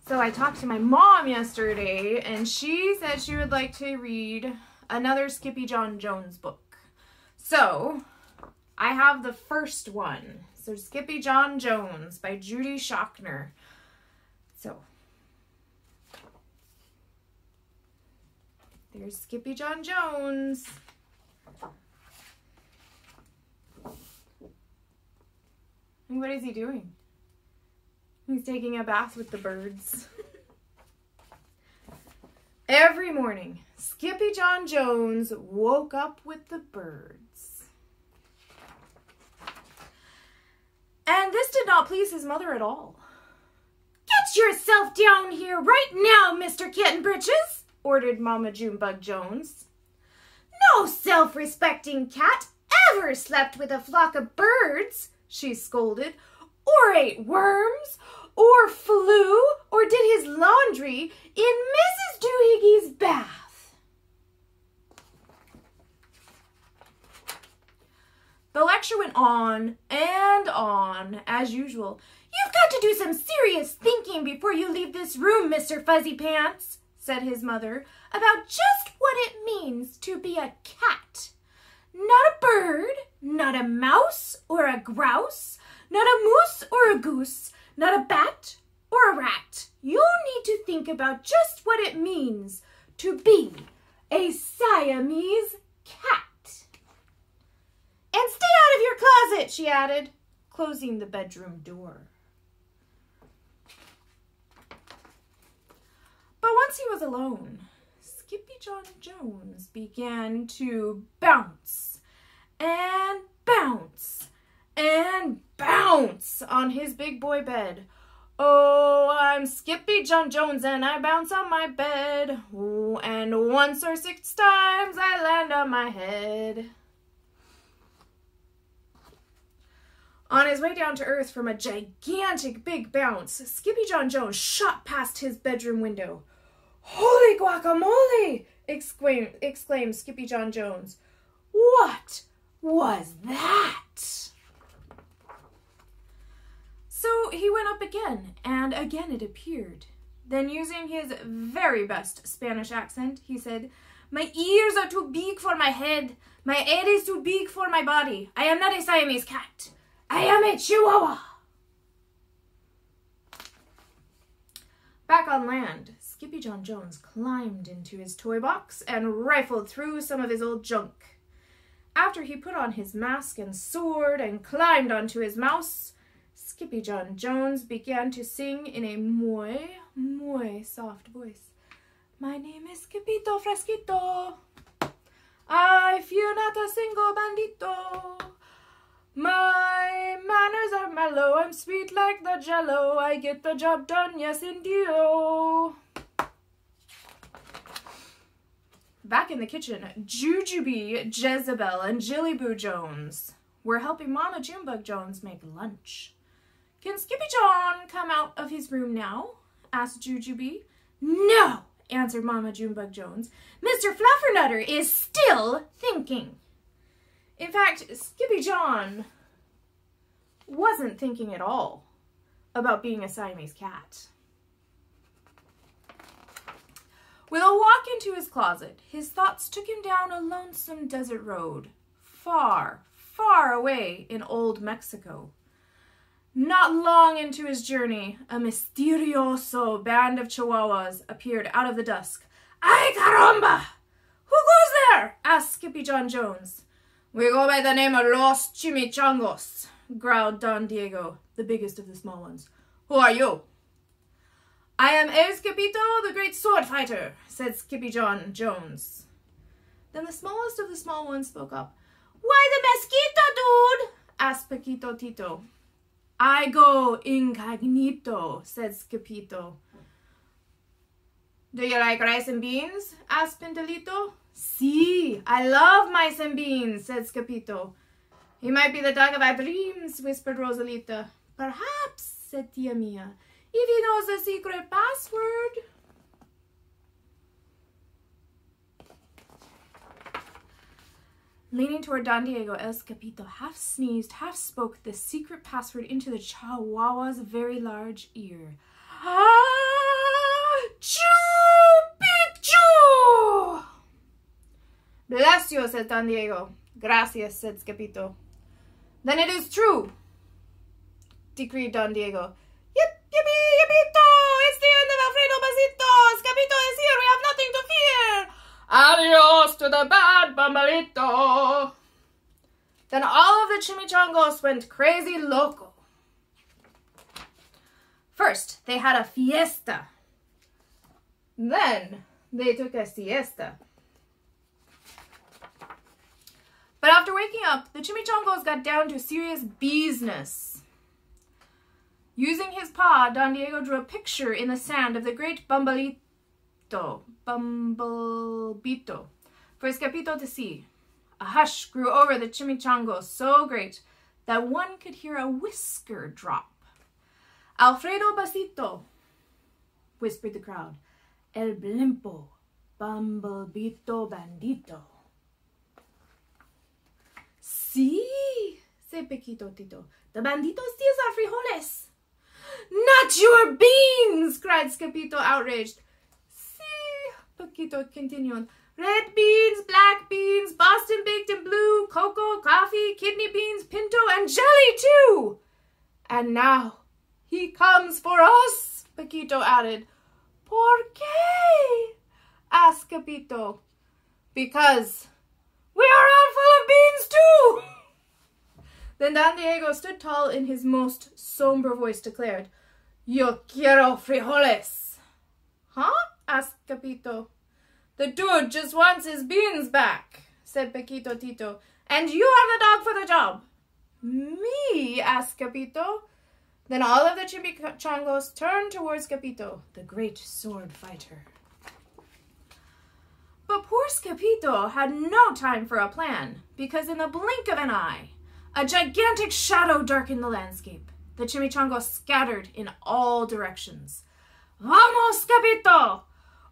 So I talked to my mom yesterday, and she said she would like to read another SkippyjonJones book. So I have the first one. So SkippyjonJones by Judy Shockner. So there's SkippyjonJones. And what is he doing? He's taking a bath with the birds. Every morning, SkippyjonJones woke up with the birds. And this did not please his mother at all. "Get yourself down here right now, Mr. Kittenbritches," ordered Mama Junebug Jones. "No self-respecting cat ever slept with a flock of birds," she scolded, "or ate worms, or flew, or did his laundry in Mrs. Doohiggy's bath." The lecture went on and on, as usual. "You've got to do some serious thinking before you leave this room, Mr. Fuzzy Pants," said his mother, "about just what it means to be a cat. Not a bird, not a mouse or a grouse, not a moose or a goose, not a bat or a rat. You need to think about just what it means to be a Siamese cat. And stay out of your closet," she added, closing the bedroom door. But once he was alone, SkippyjonJones began to bounce and bounce and bounce on his big boy bed. "Oh, I'm SkippyjonJones and I bounce on my bed. Oh, and once or 6 times I land on my head." On his way down to earth from a gigantic big bounce, SkippyjonJones shot past his bedroom window. "Holy guacamole!" exclaimed SkippyjonJones. "What was that?" So he went up again, and again it appeared. Then, using his very best Spanish accent, he said, "My ears are too big for my head. My head is too big for my body. I am not a Siamese cat. I am a Chihuahua." Back on land, SkippyjonJones climbed into his toy box and rifled through some of his old junk. After he put on his mask and sword and climbed onto his mouse, SkippyjonJones began to sing in a muy soft voice. "My name is Skippito Fresquito. I fear not a single bandito. My manners are mellow, I'm sweet like the jello. I get the job done, yes indeed." Back in the kitchen, Jujubee, Jezebel, and Jillyboo Jones were helping Mama Junebug Jones make lunch. "Can SkippyJon come out of his room now?" asked Jujubee. "No," answered Mama Junebug Jones. "Mr. Fluffernutter is still thinking." In fact, SkippyJon wasn't thinking at all about being a Siamese cat. With a walk into his closet, his thoughts took him down a lonesome desert road, far, far away in old Mexico. Not long into his journey, a misterioso band of Chihuahuas appeared out of the dusk. "Ay caramba! Who goes there?" asked SkippyjonJones. "We go by the name of Los Chimichangos," growled Don Diego, the biggest of the small ones. "Who are you?" "I am El Skippito, the great sword fighter," said SkippyjonJones. Then the smallest of the small ones spoke up. "Why the mosquito, dude?" asked Paquito Tito. "I go incognito," said Skippito. "Do you like rice and beans?" asked Pintelito. "Si, I love mice and beans," said Skippito. "He might be the dog of our dreams," whispered Rosalita. "Perhaps," said Tia Mia, "if he knows the secret password." Leaning toward Don Diego, El Skippito half sneezed, half spoke the secret password into the Chihuahua's very large ear. "Ah!" Choo-pee-choo! Bless you, said Don Diego. Gracias, said Skippito. Then it is true, decreed Don Diego. Yip, yippee, yippito! It's the end of Alfredo Basito! Skippito is here! We have nothing to fear! Adios to the bad Bumbalito! Then all of the chimichangos went crazy loco. First, they had a fiesta. Then, they took a siesta. But after waking up, the chimichangos got down to serious business. Using his paw, Don Diego drew a picture in the sand of the great Bumblebito, for Skippito to see. A hush grew over the chimichangos so great that one could hear a whisker drop. Alfredo Basito, whispered the crowd. El blimpo, Bumblebito bandito. Sí, said Paquito Tito. The bandito steals our frijoles. Not your beans, cried Skippito, outraged. Sí, Paquito continued. Red beans, black beans, Boston baked and blue, cocoa, coffee, kidney beans, pinto, and jelly, too. And now he comes for us, Paquito added. ¿Por qué? asked Skippito. Because we are all full of beans, too. Then Don Diego stood tall in his most somber voice declared, Yo quiero frijoles. Huh? asked Skippito. The dude just wants his beans back, said Paquito Tito. And you are the dog for the job. Me? asked Skippito. Then all of the chimichangos turned towards Skippito, the great sword fighter. But poor Skippito had no time for a plan, because in the blink of an eye, a gigantic shadow darkened the landscape. The chimichangos scattered in all directions. Vamos, Skippito!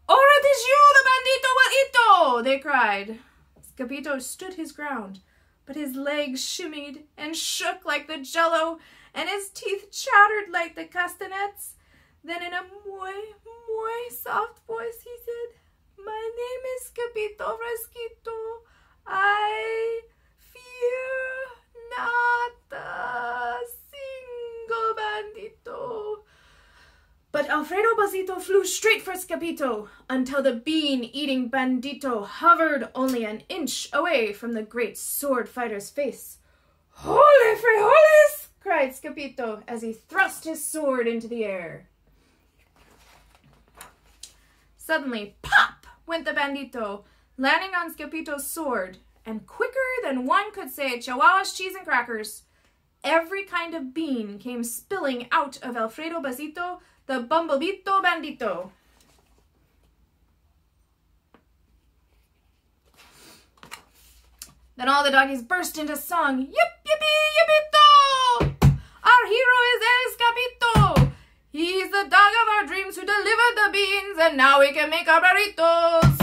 Ahora it is you, the bandito will they cried. Skippito stood his ground, but his legs shimmied and shook like the jello, and his teeth chattered like the castanets. Then in a muy soft voice he said, My name is Skippito Fresquito. I fear not a single bandito. But Alfredo Basito flew straight for Skippito until the bean-eating bandito hovered only an inch away from the great sword fighter's face. Holy frijoles! cried Skippito as he thrust his sword into the air. Suddenly, pop, went the bandito, landing on Skippito's sword, and quicker than one could say Chihuahua's cheese and crackers, every kind of bean came spilling out of Alfredo Basito, the Bumblebito bandito. Then all the doggies burst into song. Yip, yippee, yippito! Our hero is El Skippito. He's the dog of our dreams who delivered the beans, and now we can make our burritos.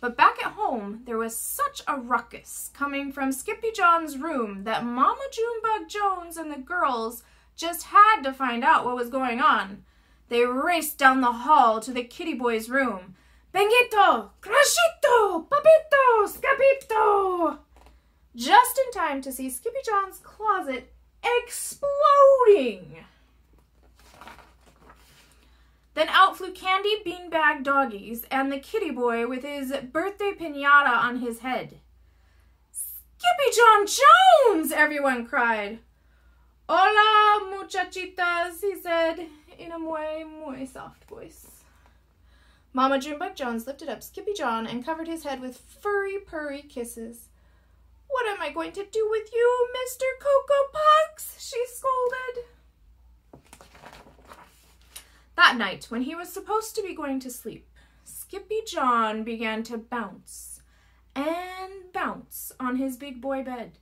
But back at home, there was such a ruckus coming from SkippyJones' room that Mama Junebug Jones and the girls just had to find out what was going on. They raced down the hall to the kitty boy's room. Benguito! Crashito! Papito! Scapito! Just in time to see SkippyJones' closet exploding. Then out flew Candy Beanbag Doggies and the kitty boy with his birthday piñata on his head. SkippyjonJones! Everyone cried. Hola, muchachitas, he said in a muy soft voice. Mama Junebug Jones lifted up SkippyJon and covered his head with furry, purry kisses. What am I going to do with you, Mr. Cocoa Pugs? She scolded. That night, when he was supposed to be going to sleep, SkippyJon began to bounce and bounce on his big boy bed.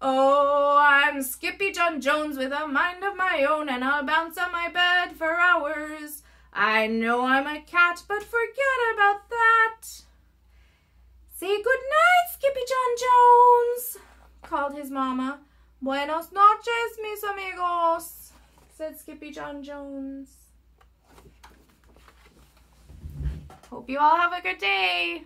Oh, I'm SkippyjonJones with a mind of my own, and I'll bounce on my bed for hours. I know I'm a cat, but forget about that. Say good night, SkippyjonJones, called his mama, Buenas noches, mis amigos, said SkippyjonJones. Hope you all have a good day.